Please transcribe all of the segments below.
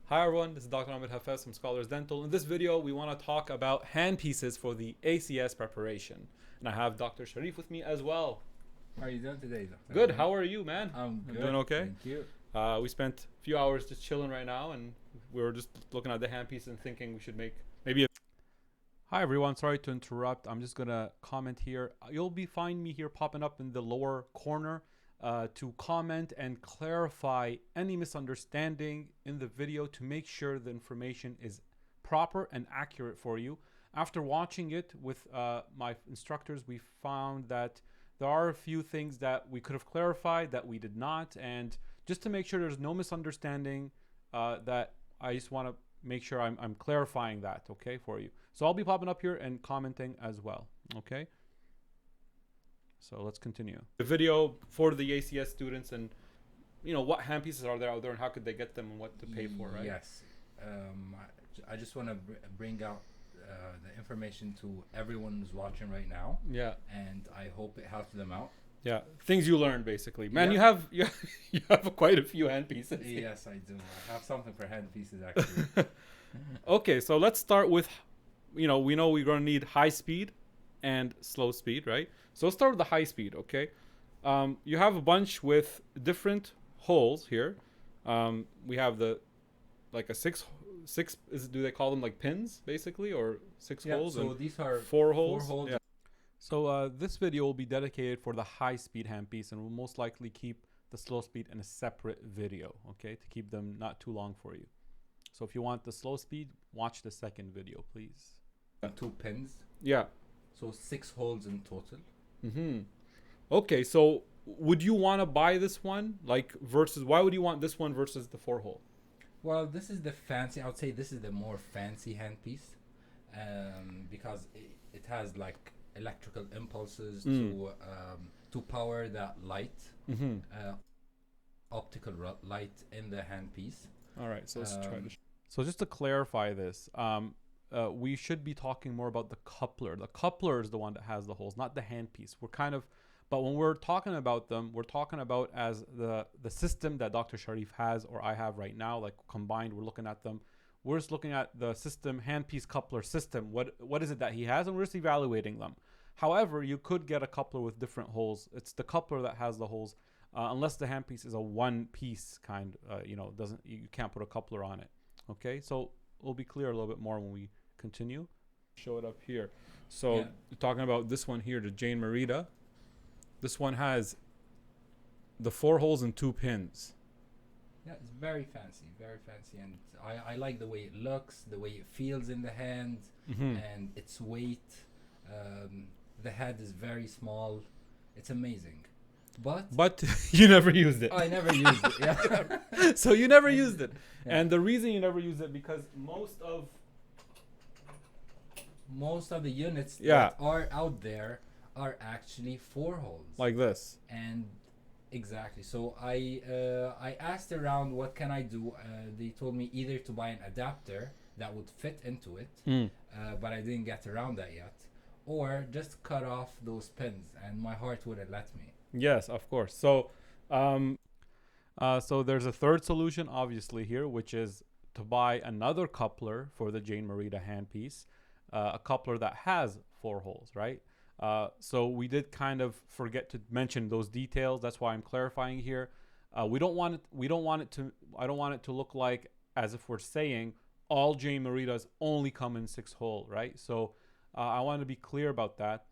Hi everyone, this is Dr. Ahmed Hafez from Scholars Dental. In this video, we want to talk about handpieces for the ACS preparation. And I have Dr. Sharif with me as well. How are you doing today, Dr. Good, Ahmed? how are you, man? I'm good. Doing okay? Thank you. We spent a few hours just chilling right now, and we were just looking at the handpiece and thinking we should make maybe a... Hi everyone, sorry to interrupt. I'm just going to comment here. You'll find me here popping up in the lower corner to comment and clarify any misunderstanding in the video to make sure the information is proper and accurate for you. After watching it with my instructors, we found that there are a few things that we could have clarified that we did not, and just to make sure there's no misunderstanding, that I just want to make sure I'm clarifying that, okay, for you. So I'll be popping up here and commenting as well, okay? So let's continue. The video for the ACS students, and you know what handpieces are there out there and how could they get them and what to pay for, right? Yes. I just want to bring out the information to everyone who's watching right now. Yeah. And I hope it helps them out. Yeah. Things you learned basically. Man, Yeah. you have quite a few handpieces. Yes, I do. I have something for hand pieces actually. Okay, so let's start with, we know we're going to need high speed and slow speed, right? So let's start with the high speed, okay? You have a bunch with different holes here. We have like a six do they call them like pins basically, or six holes? So these are four holes. Yeah. So this video will be dedicated for the high speed handpiece, and we'll most likely keep the slow speed in a separate video, okay? To keep them not too long for you. So if you want the slow speed, watch the second video, please. 2 pins. Yeah. So 6 holes in total. Mm-hmm. Okay, so would you want to buy this one, like, versus, why would you want this one versus the 4-hole? Well, this is the fancy, I would say this is the more fancy handpiece, because it has like electrical impulses to power that light, optical light in the handpiece. All right, so let's try to. So just to clarify this, we should be talking more about the coupler. The coupler is the one that has the holes, not the handpiece. But when we're talking about them, we're talking about as the system that Dr. Sharif has or I have right now, like combined, we're looking at them. We're just looking at the system, handpiece coupler system. What is it that he has? And we're just evaluating them. However, you could get a coupler with different holes. It's the coupler that has the holes, unless the handpiece is a one-piece kind, you can't put a coupler on it. Okay, so we'll be clear a little bit more when we continue. Show it up here. So Yeah. talking about this one here, the Jane Merida. This one has the 4 holes and 2 pins. Yeah, it's very fancy, and I like the way it looks, the way it feels in the hand, and its weight. The head is very small. It's amazing. But you never used it. I never used it. Yeah. So you never used it. Yeah. And the reason you never used it because most of the units Yeah. that are out there are actually 4 holes. like this. And exactly. So I asked around what can I do. They told me either to buy an adapter that would fit into it, but I didn't get around that yet, or just cut off those pins, and my heart wouldn't let me. Yes, of course. So so there's a third solution obviously here, which is to buy another coupler for the Jane Merida handpiece, a coupler that has 4 holes, right? So we did kind of forget to mention those details. That's why I'm clarifying here. I don't want it to look like as if we're saying all Jane Meridas only come in 6-hole, right? So I want to be clear about that.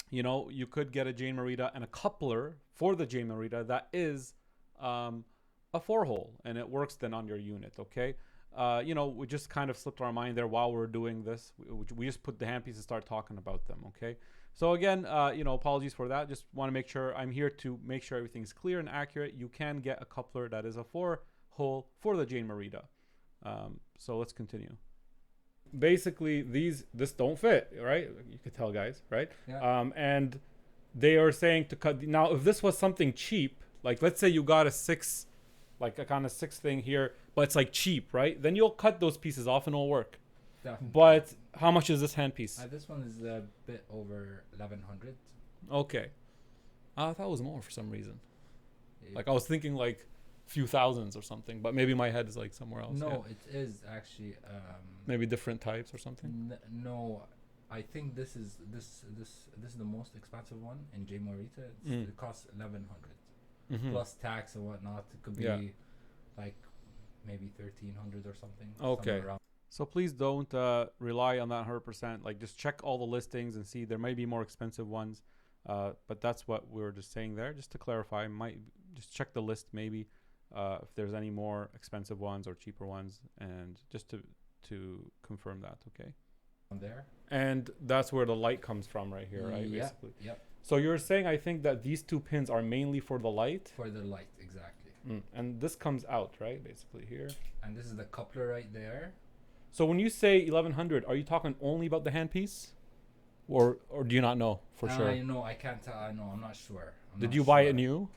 You know, you could get a Jane Merida and a coupler for the Jane Merida that is a 4-hole, and it works then on your unit, okay? We just kind of slipped our mind there while we're doing this. We just put the handpiece and start talking about them, okay? So again, apologies for that. Just want to make sure I'm here to make sure everything's clear and accurate. You can get a coupler that is a 4-hole for the Jane Merida. So let's continue. Basically, this don't fit, right? You could tell, guys, right? Yeah. And they are saying to cut. Now, if this was something cheap, like let's say you got a 6, like a kind of 6 thing here, but it's like cheap, right? Then you'll cut those pieces off and it'll work. Definitely. But how much is this handpiece? This one is a bit over 1,100. Okay. I thought it was more for some reason. Like I was thinking like few thousands or something, but maybe my head is like somewhere else. No, yeah. it is actually. Maybe different types or something. No, I think this is the most expensive one in J Morita. It costs 1,100 plus tax and whatnot. It could be like maybe 1,300 or something. Okay. So please don't rely on that 100%. Like just check all the listings and see. There may be more expensive ones, but that's what we were just saying there. Just to clarify, might just check the list maybe if there's any more expensive ones or cheaper ones, and just to confirm that. Okay. On there. And that's where the light comes from, right here, right? Yeah. Basically. Yep. So you're saying, I think that these two pins are mainly for the light. For the light, exactly. And this comes out, right? Basically here. And this is the coupler right there. So when you say 1,100, are you talking only about the handpiece, or do you not know for sure? No, I can't tell. I'm not sure. Did you buy it new?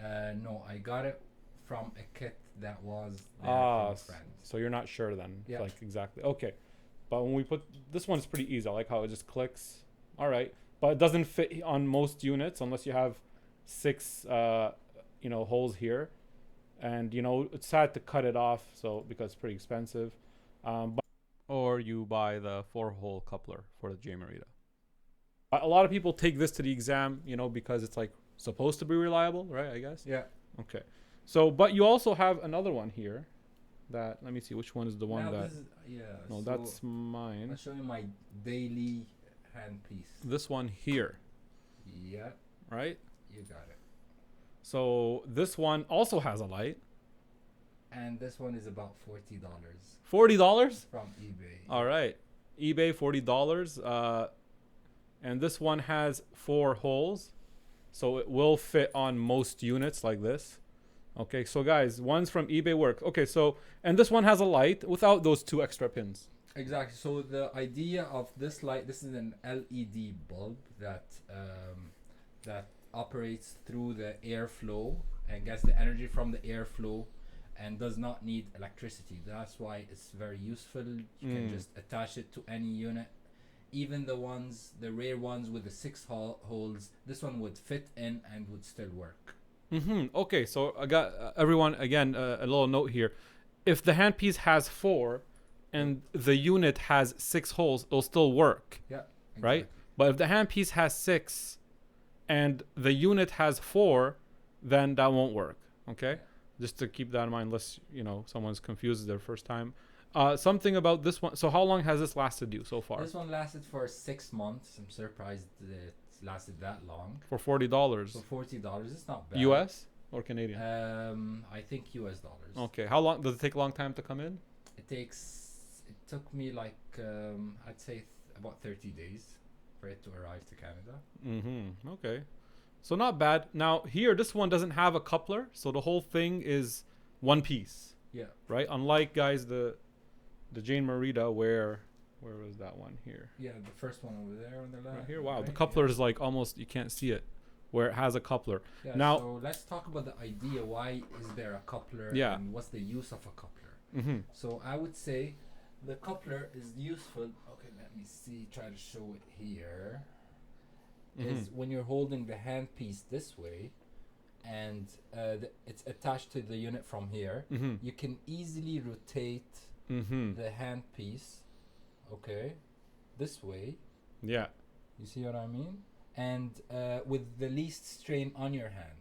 No, I got it from a kit that was there from a friend. So you're not sure then? Yeah. Like exactly. Okay. But when we put this one's pretty easy. I like how it just clicks. All right. But it doesn't fit on most units unless you have 6 holes here. And it's sad to cut it off because it's pretty expensive. Or you buy the 4-hole coupler for the J Morita. A lot of people take this to the exam, because it's like supposed to be reliable, right? I guess. Yeah. Okay. So, but you also have another one here. Let me see which one is the one that. No, so that's mine. I'll show you my daily handpiece. This one here. Yeah. Right. You got it. So this one also has a light. And this one is about $40. $40 from eBay. All right, eBay $40. And this one has 4 holes, so it will fit on most units like this. Okay, so guys, ones from eBay work. Okay, so and this one has a light without those 2 extra pins. Exactly. So the idea of this light, this is an LED bulb that operates through the airflow and gets the energy from the airflow and does not need electricity. That's why it's very useful. You can just attach it to any unit. Even the rare ones with the 6 holes, this one would fit in and would still work. Okay, so I got everyone again a little note here. If the handpiece has 4 and the unit has 6 holes, it'll still work. Yeah. Exactly. Right? But if the handpiece has 6 and the unit has 4, then that won't work. Okay? Yeah. Just to keep that in mind, unless someone's confused their first time. Something about this one. So how long has this lasted you so far? This one lasted for 6 months. I'm surprised that it lasted that long. For $40. For $40, it's not bad. US or Canadian? I think US dollars. Okay. How long does it take? A long time to come in? It took me like I'd say about 30 days for it to arrive to Canada. Okay. So not bad. Now here, this one doesn't have a coupler, so the whole thing is one piece. Yeah. Right. Unlike guys the J Morita, where was that one here? Yeah, the first one over there on the left. Right here. Wow, right, the coupler is like almost you can't see it, where it has a coupler. Yeah, now, so let's talk about the idea. Why is there a coupler? Yeah. And what's the use of a coupler? So I would say the coupler is useful. Okay, let me see. Try to show it here. Is when you're holding the handpiece this way and it's attached to the unit from here, you can easily rotate the handpiece, okay, this way. Yeah. You see what I mean? And with the least strain on your hand.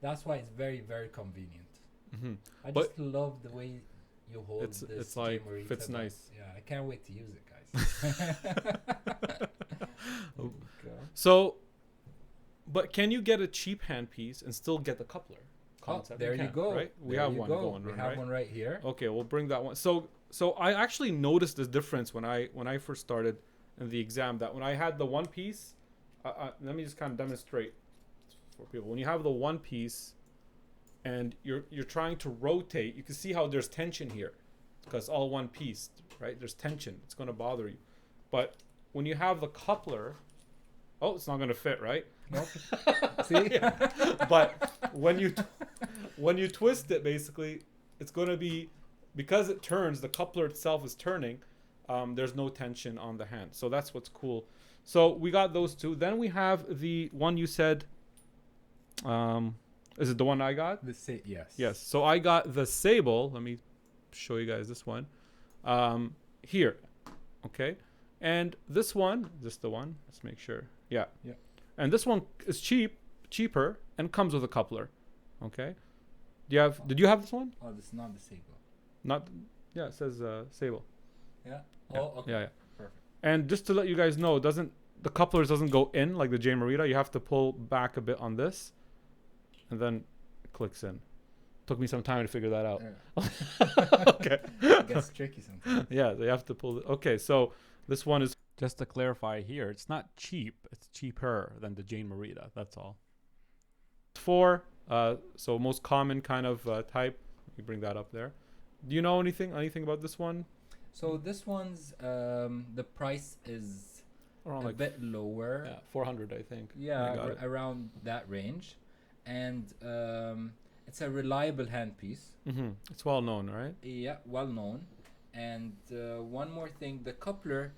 That's why it's very, very convenient. I just love the way you hold this. It's like fits nice. Yeah, I can't wait to use it, guys. So, but can you get a cheap handpiece and still get the coupler concept? There you go. Right? We have one going. We have one right here. Okay, we'll bring that one. So I actually noticed this difference when I first started in the exam, that when I had the one piece, let me just kind of demonstrate for people. When you have the one piece and you're trying to rotate, you can see how there's tension here because all one piece, right? There's tension. It's going to bother you. But when you have the coupler, it's not going to fit, right? Nope. See? But when you twist it, basically, it's going to be, because it turns, the coupler itself is turning, there's no tension on the hand. So that's what's cool. So we got those two. Then we have the one you said, Is it the one I got? Yes. Yes. So I got the Sable. Let me show you guys this one. Here. Okay. And this one, is this the one? Let's make sure. Yeah. Yeah. And this one is cheaper, and comes with a coupler. Okay. Did you have this one? Oh, this is not the Sable. Not. Yeah, it says Sable. Yeah. Yeah. Oh, okay. Yeah. Perfect. And just to let you guys know, the couplers doesn't go in like the Jane Marita. You have to pull back a bit on this, and then it clicks in. Took me some time to figure that out. Yeah. Okay. It gets tricky sometimes. Yeah, they have to pull it. Okay, so this one is, just to clarify here, it's not cheap. It's cheaper than the Jane Marita. That's all. 4, so most common kind of type. You bring that up there. Do you know anything about this one? So this one's the price is Around a like bit lower. yeah, 400, I think. Yeah, I got it. around that range, and it's a reliable handpiece. It's well known, right? Yeah, well known. And one more thing, the coupler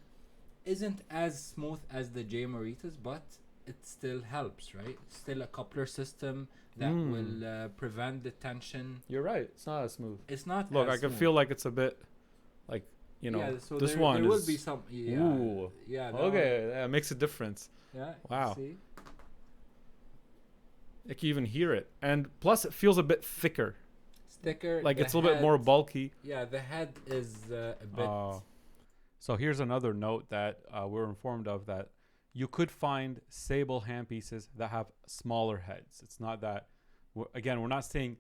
isn't as smooth as the J Maritas, but it still helps, right? It's still a coupler system that will prevent the tension. You're right. It's not as smooth. It's not. Look, as I can smooth. feel like it's a bit, like, you know, Yeah, so this there, one there is. will be some. Yeah. Ooh. Yeah. Okay, that makes a difference. Yeah. Wow. See? I can even hear it, and plus it feels a bit thicker. Thicker. Like it's a little bit more bulky. Yeah, the head is a bit. So here's another note that we're informed of, that you could find Sable handpieces that have smaller heads. It's not that, we're not saying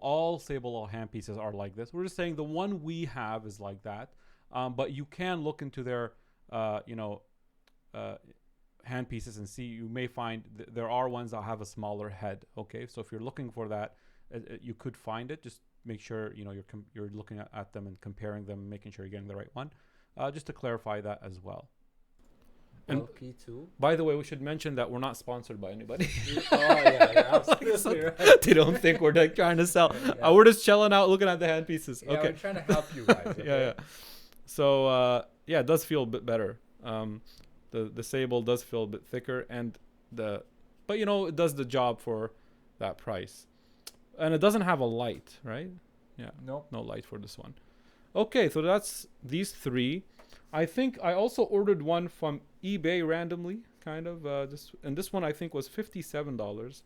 all Sable handpieces are like this. We're just saying the one we have is like that. But you can look into their, handpieces and see. You may find there are ones that have a smaller head. Okay, so if you're looking for that, you could find it. Just make sure you're looking at them and comparing them, making sure you're getting the right one. Just to clarify that as well. And bulky too. by the way, we should mention that we're not sponsored by anybody. Yeah, absolutely right. They don't think we're like trying to sell. Yeah. We're just chilling out, looking at the handpieces. Yeah, Okay. we're trying to help you guys. Okay? Yeah. So it does feel a bit better. The Sable does feel a bit thicker, but it does the job for that price. And it doesn't have a light, right? Yeah. Nope. No light for this one. Okay, so that's these 3. I think I also ordered one from eBay randomly, kind of. And this one I think was $57.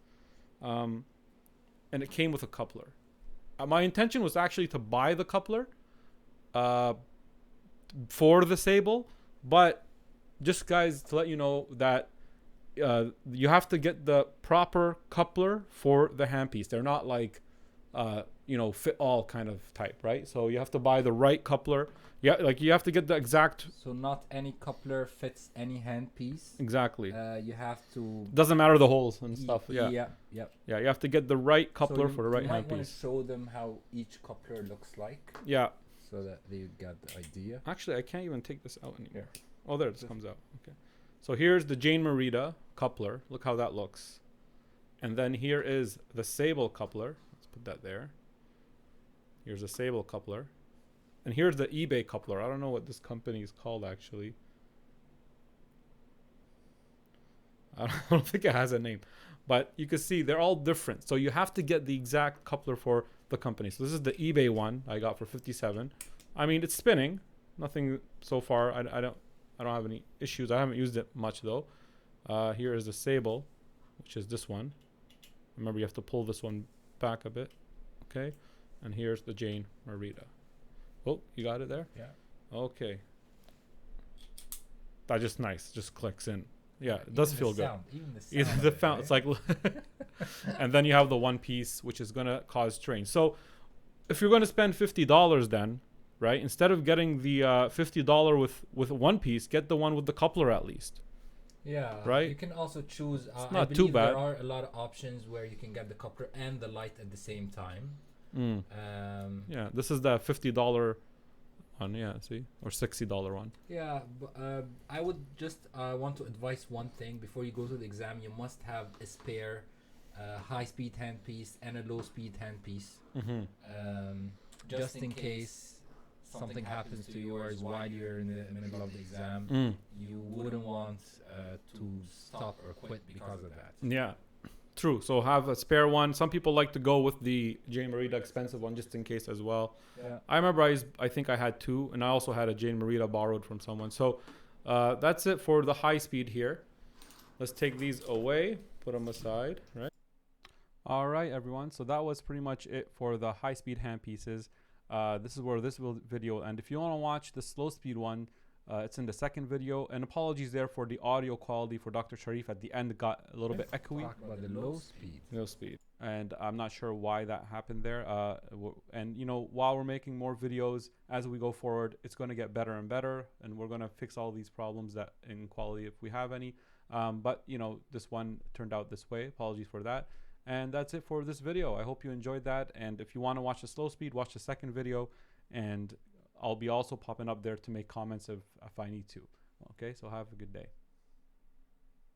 And it came with a coupler. My intention was actually to buy the coupler for the Sable, but just guys to let you know that you have to get the proper coupler for the handpiece. They're not like fit all kind of type, right? So you have to buy the right coupler. Yeah, like you have to get the exact. So not any coupler fits any handpiece. Exactly. You have to. Doesn't matter the holes and stuff. Yeah. Yeah. Yep. Yeah, you have to get the right coupler So for the right you might want to handpiece. show them how each coupler looks like, Yeah. so that they get the idea. Actually, I can't even take this out anymore. Oh, there, this comes out. Okay. So here's the Jane Marita coupler. Look how that looks. And then here is the Sable coupler. Let's put that there. Here's a Sable coupler. And here's the eBay coupler. I don't know what this company is called, actually. I don't think it has a name. But you can see they're all different. So you have to get the exact coupler for the company. So this is the eBay one I got for $57. I mean, it's spinning. Nothing so far. I don't have any issues. I haven't used it much, though. Here is the Sable, which is this one. Remember, you have to pull this one back a bit. Okay. And here's the Jane Marita. Oh, you got it there? Yeah. Okay. That's just nice. Just clicks in. Yeah, it does feel good. Even the sound. Even the sound. It's like, and then you have the one piece, which is gonna cause strain. So, if you're gonna spend $50, then, right? Instead of getting the $50 with one piece, get the one with the coupler at least. Yeah. Right? You can also choose. It's I not believe too bad. There are a lot of options where you can get the coupler and the light at the same time. Yeah, this is the $50 one. Yeah, see, or $60 one. Yeah, but I would just want to advise one thing before you go to the exam. You must have a spare high-speed handpiece and a low-speed handpiece, just in case something happens to yours while you're in the middle of the exam. You wouldn't want to stop or quit because of that. Yeah, True. So have a spare one. Some people like to go with the Jane Merida expensive one just in case as well. Yeah. I remember I think I had two, and I also had a Jane Merida borrowed from someone. So that's it for the high speed here. Let's take these away, put them aside, right? All right, everyone. So that was pretty much it for the high speed hand pieces. This is where this video will end. If you want to watch the slow speed one, it's in the second video. And apologies there for the audio quality for Dr. Sharif at the end got a little bit echoey. Talk about the low speed. Low speed. And I'm not sure why that happened there. And, you know, while we're making more videos, as we go forward, it's going to get better and better. And we're going to fix all these problems that in quality if we have any. But, you know, this one turned out this way. Apologies for that. And that's it for this video. I hope you enjoyed that. And if you want to watch the slow speed, watch the second video. And I'll be also popping up there to make comments if I need to. Okay, so have a good day.